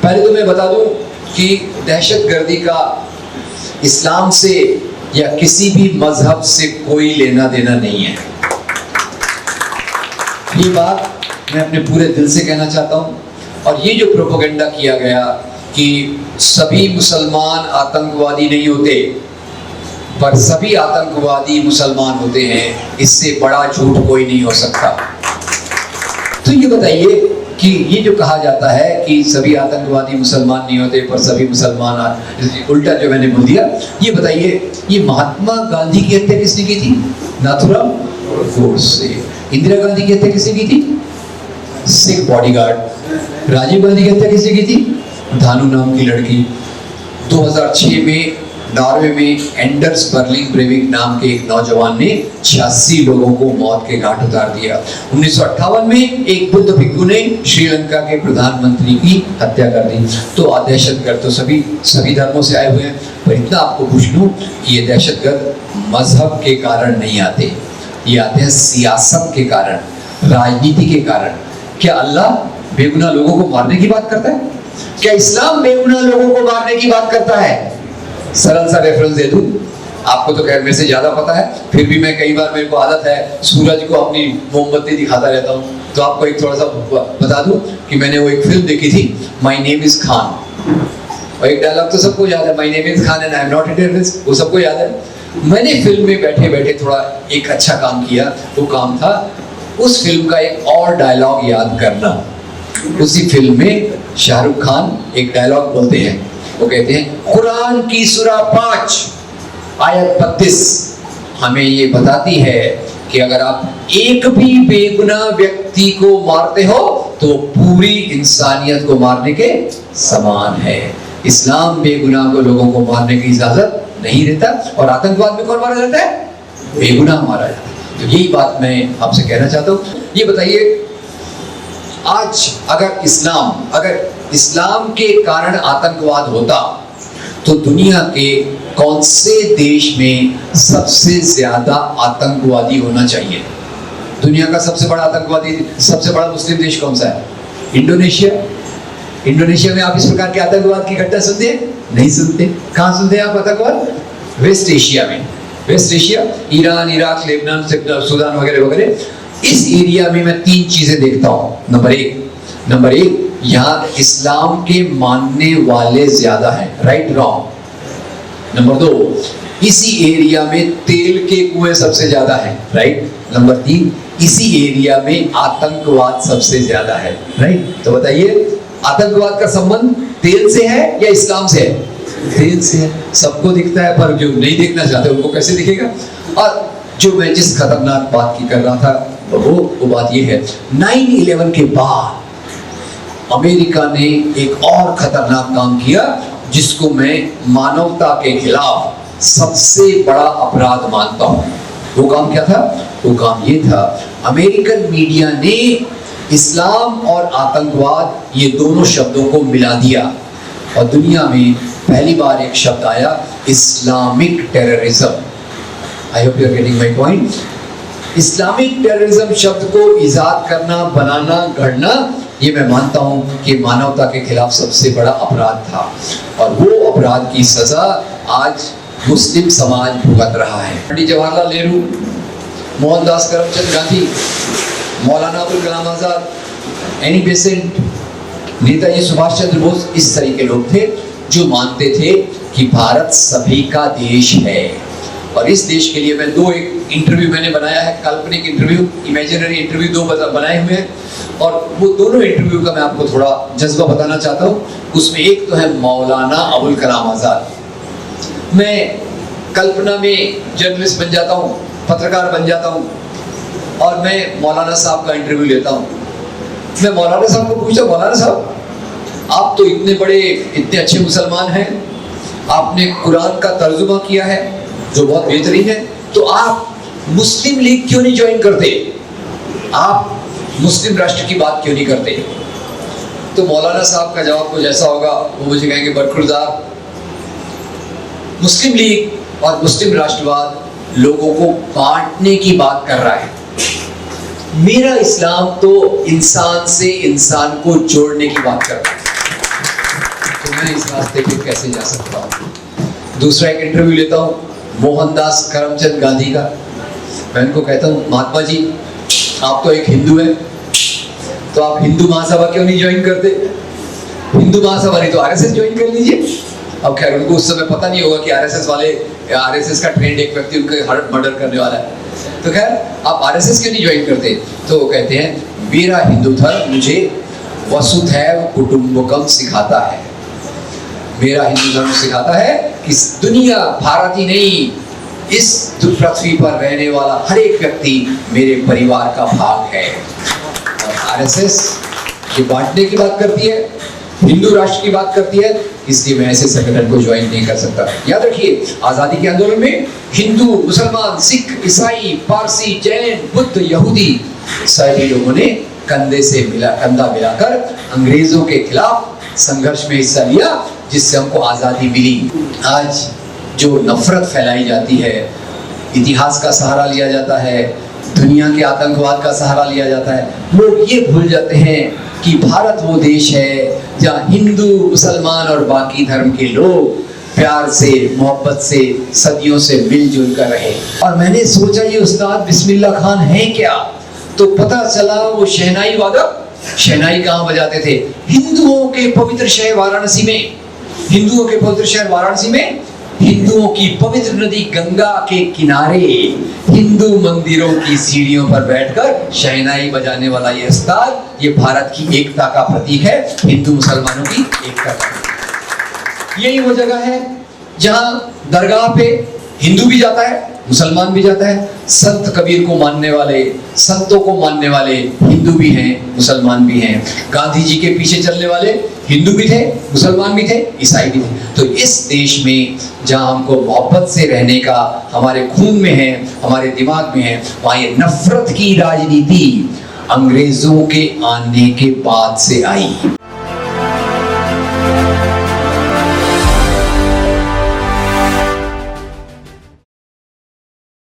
पहले तो मैं बता दूं कि दहशतगर्दी का इस्लाम से या किसी भी मजहब से कोई लेना देना नहीं है। ये बात मैं अपने पूरे दिल से कहना चाहता हूं। और ये जो प्रोपेगेंडा किया गया कि सभी मुसलमान आतंकवादी नहीं होते पर सभी आतंकवादी मुसलमान होते हैं, इससे बड़ा झूठ कोई नहीं हो सकता। तो ये बताइए कि ये जो कहा जाता है कि सभी आतंकवादी मुसलमान नहीं होते पर सभी मुसलमान, उल्टा जो मैंने बोल दिया, ये बताइए ये महात्मा गांधी की हत्या किसने की थी? नाथुराम गोडसे। इंदिरा गांधी की हत्या किसने की थी? सिख बॉडीगार्ड। राजीव गांधी की हत्या किसने की थी? धानु नाम की लड़की। 2006 में नॉर्वे में एंडर्स बर्लिंग ब्रेविक नाम के एक नौजवान ने 86 लोगों को मौत के घाट उतार दिया। 1958 में एक बुद्ध भिक्षु ने श्रीलंका के प्रधानमंत्री की हत्या कर दी। तो दहशतगर्द तो सभी धर्मों से आए हुए हैं, पर इतना आपको पूछ लूं कि ये दहशतगर्द मजहब के कारण नहीं आते, ये आते हैं सियासत के कारण, राजनीति के कारण। क्या अल्लाह बेगुनाह लोगों को मारने की बात करता है? क्या इस्लाम बेगुनाह लोगों को मारने की बात करता है? सरल सा रेफरेंस दे दूं, आपको तो खैर मेरे से ज्यादा पता है, फिर भी मैं कई बार, मेरे को आदत है सूरज को अपनी मोमबत्ती दिखाता रहता हूं, तो आपको एक थोड़ा सा बता दूं कि मैंने वो एक फिल्म देखी थी, माय नेम इज खान। और एक डायलॉग तो सबको याद है, my name is Khan and I am not a terrorist, वो सबको याद है। मैंने फिल्म में बैठे बैठे थोड़ा एक अच्छा काम किया, वो काम था उस फिल्म का एक और डायलॉग याद करना। उसी फिल्म में शाहरुख खान एक डायलॉग बोलते हैं, वो कहते हैं कुरान की सूरा 5 आयत 32 हमें ये बताती है कि अगर आप एक भी बेगुनाह व्यक्ति को मारते हो तो पूरी इंसानियत को मारने के समान है। इस्लाम बेगुनाह को लोगों को मारने की इजाजत नहीं देता, और आतंकवाद में कौन मारा जाता है? बेगुनाह मारा जाता है। तो यही बात मैं आपसे कहना चाहता हूँ। ये बताइए, आज अगर इस्लाम के कारण आतंकवाद होता तो दुनिया के कौन से देश में सबसे ज्यादा आतंकवादी होना चाहिए? दुनिया का सबसे बड़ा आतंकवादी, सबसे बड़ा मुस्लिम देश कौन सा है? इंडोनेशिया। इंडोनेशिया में आप इस प्रकार के आतंकवाद की घटना सुनते हैं? नहीं सुनते। कहां सुनते हैं आप आतंकवाद? वेस्ट एशिया में। West Asia, Iran, Iraq, Lebanon, Sudan वगैरह वगैरह। इस एरिया में मैं 3 चीजें देखता हूं। नंबर एक, यहाँ इस्लाम के मानने वाले ज्यादा हैं, राइट रॉन्ग। नंबर 2, इसी एरिया में तेल के कुएं सबसे ज्यादा हैं, राइट। नंबर 3, इसी एरिया में आतंकवाद सबसे ज्यादा है, राइट। तो बताइए, आतंकवाद का संबंध तेल से है या इस्लाम से है? तेल से है। सबको दिखता है, पर जो नहीं देखना चाहते उनको कैसे दिखेगा? और जो मैं जिस खतरनाक बात की कर रहा था वो बात ये है, 9/11 के बाद अमेरिका ने एक और खतरनाक काम किया जिसको मैं मानवता के खिलाफ सबसे बड़ा अपराध मानता हूं। वो काम क्या था? वो काम ये था, अमेरिकन मीडिया ने इस्लाम और आतंकवाद ये दोनों शब्दों को मिला दिया और दुनिया में पहली बार एक शब्द आया, Islamic terrorism. I hope you are getting my point. Islamic terrorism शब्द को इजाद करना, बनाना, गढ़ना, ये मैं मानता हूं कि मानवता के खिलाफ सबसे बड़ा अपराध था, और वो अपराध की सजा आज मुस्लिम समाज भुगत रहा है। पंडित जवाहरलाल नेहरू, मोहनदास करमचंद गांधी, मौलाना अबुल कलाम आजाद, एनी बेसेंट, नेताजी सुभाष चंद्र बोस, इस तरह के लोग थे जो मानते थे कि भारत सभी का देश है। और इस देश के लिए मैं एक इंटरव्यू मैंने बनाया है, काल्पनिक इंटरव्यू, इमेजिनरी इंटरव्यू 2 बनाए हुए हैं, और वो दोनों इंटरव्यू का मैं आपको थोड़ा जज्बा बताना चाहता हूँ। उसमें एक तो है मौलाना अबुल कलाम आजाद। मैं कल्पना में जर्नलिस्ट बन जाता हूँ, पत्रकार बन जाता हूँ, और मैं मौलाना साहब का इंटरव्यू लेता हूँ। मैं मौलाना साहब को पूछता, मौलाना साहब आप तो इतने अच्छे मुसलमान हैं, आपने कुरान का तर्जुमा किया है जो बहुत बेहतरीन है, तो आप मुस्लिम लीग क्यों नहीं ज्वाइन करते? आप मुस्लिम राष्ट्र की बात क्यों नहीं करते? तो मौलाना साहब का जवाब कुछ ऐसा होगा, वो मुझे कहेंगे, बरखुरदार, मुस्लिम लीग और मुस्लिम राष्ट्रवाद लोगों को बांटने की बात कर रहा है। मेरा इस्लाम तो इंसान से इंसान को जोड़ने की बात कर रहा है। मैं इस रास्ते पे कैसे जा सकता हूँ। दूसरा एक इंटरव्यू लेता हूँ मोहनदास करमचंद गांधी का। मैं उनको कहता हूँ, महात्मा जी आप तो एक हिंदू हैं, तो आप हिंदू महासभा क्यों नहीं ज्वाइन करते? हिंदू महासभा नहीं तो आरएसएस ज्वाइन कर लीजिए। अब खैर उनको उस समय पता नहीं होगा कि आरएसएस वाले, आरएसएस का ट्रेंड एक व्यक्ति उनके मर्डर करने वाला है। तो खैर आप आरएसएस क्यों नहीं ज्वाइन करते? तो वो कहते हैं मेरा हिंदू धर्म मुझे वसुधैव कुटुंबकम सिखाता है। मेरा हिंदू धर्म सिखाता है कि दुनिया, भारत ही नहीं, इस पृथ्वी पर रहने वाला हर एक व्यक्ति मेरे परिवार का भाग है। और आरएसएस ये बांटने की बात करती है, हिंदू राष्ट्र की बात करती है, इसलिए मैं ऐसे संगठन को ज्वाइन नहीं कर सकता। याद रखिए, आजादी के आंदोलन में हिंदू, मुसलमान, सिख, ईसाई, पारसी, जैन, बुद्ध, यहूदी सभी लोगों ने कंधा मिलाकर अंग्रेजों के खिलाफ संघर्ष में हिस्सा लिया, जिससे हमको आजादी मिली। आज जो नफरत फैलाई जाती है, इतिहास का सहारा लिया जाता है, दुनिया के आतंकवाद का सहारा लिया जाता है, लोग ये भूल जाते हैं कि भारत वो देश है जहाँ हिंदू, मुसलमान और बाकी धर्म के लोग प्यार से, मोहब्बत से, सदियों से मिलजुल कर रहे। और मैंने सोचा ये उस्ताद बिस्मिल्लाह खान है क्या, तो पता चला वो शहनाई वादक। शहनाई कहाँ बजाते थे? हिंदुओं के पवित्र शहर वाराणसी में। हिंदुओं के पवित्र शहर वाराणसी में हिंदुओं की पवित्र नदी गंगा के किनारे हिंदू मंदिरों की सीढ़ियों पर बैठकर शहनाई बजाने वाला ये उस्ताद, ये भारत की एकता का प्रतीक है, हिंदू मुसलमानों की एकता का प्रतीक। यही वो जगह है जहां दरगाह पे हिंदू भी जाता है, मुसलमान भी जाता है। संत कबीर को मानने वाले, संतों को मानने वाले हिंदू भी हैं, मुसलमान भी हैं। गांधी जी के पीछे चलने वाले हिंदू भी थे, मुसलमान भी थे, ईसाई भी थे। तो इस देश में जहां हमको मोहब्बत से रहने का हमारे खून में है, हमारे दिमाग में है, वहां ये नफरत की राजनीति अंग्रेजों के आने के बाद से आई।